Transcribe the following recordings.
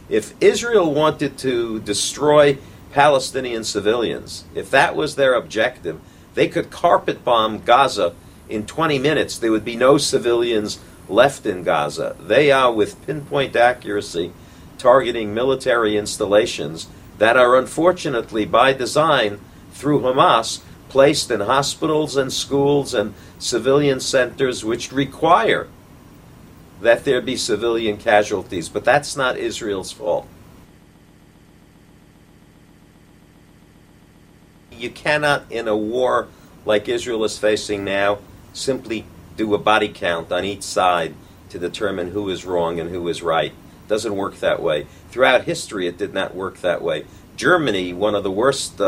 If Israel wanted to destroy Palestinian civilians, if that was their objective, they could carpet bomb Gaza in 20 minutes. There would be no civilians left in Gaza. They are, with pinpoint accuracy, targeting military installations that are unfortunately by design through Hamas placed in hospitals and schools and civilian centers, which require that there be civilian casualties. But that's not Israel's fault. You cannot, in a war like Israel is facing now, simply do a body count on each side to determine who is wrong and who is right. It doesn't work that way. Throughout history, it did not work that way. Germany, one of the worst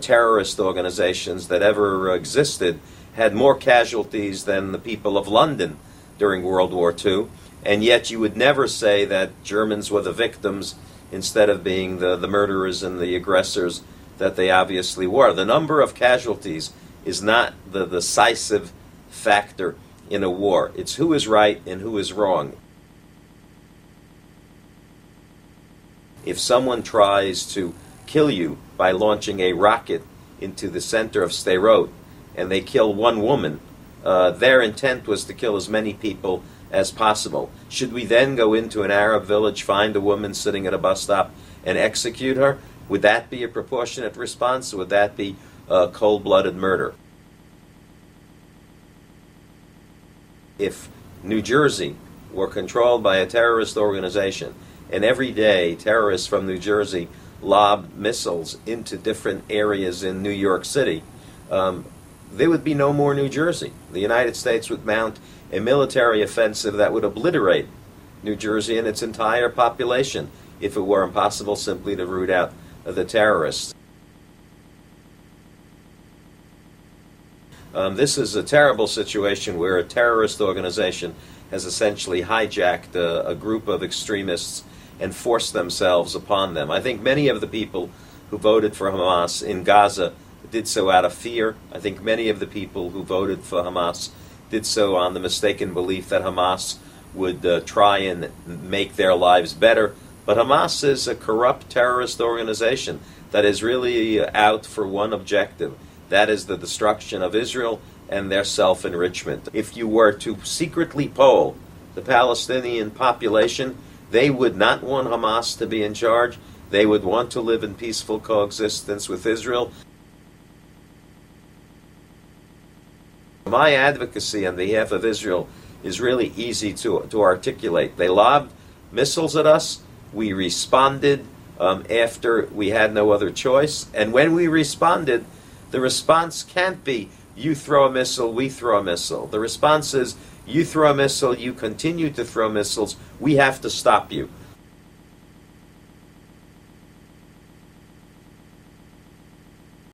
terrorist organizations that ever existed, had more casualties than the people of London during World War II, and yet you would never say that Germans were the victims instead of being the murderers and the aggressors that they obviously were. The number of casualties is not the decisive factor in a war. It's who is right and who is wrong. If someone tries to kill you by launching a rocket into the center of Sderot and they kill one woman, their intent was to kill as many people as possible. Should we then go into an Arab village, find a woman sitting at a bus stop, and execute her? Would that be a proportionate response, or would that be cold-blooded murder? If New Jersey were controlled by a terrorist organization, and every day terrorists from New Jersey lobbed missiles into different areas in New York City, there would be no more New Jersey. The United States would mount a military offensive that would obliterate New Jersey and its entire population if it were impossible simply to root out the terrorists. This is a terrible situation where a terrorist organization has essentially hijacked a group of extremists and forced themselves upon them. I think many of the people who voted for Hamas in Gaza did so out of fear. I think many of the people who voted for Hamas did so on the mistaken belief that Hamas would try and make their lives better. But Hamas is a corrupt terrorist organization that is really out for one objective. That is the destruction of Israel and their self-enrichment. If you were to secretly poll the Palestinian population, they would not want Hamas to be in charge. They would want to live in peaceful coexistence with Israel. My advocacy on behalf of Israel is really easy to articulate. They lobbed missiles at us. We responded after we had no other choice. And when we responded, the response can't be, you throw a missile, we throw a missile. The response is, you throw a missile, you continue to throw missiles, we have to stop you.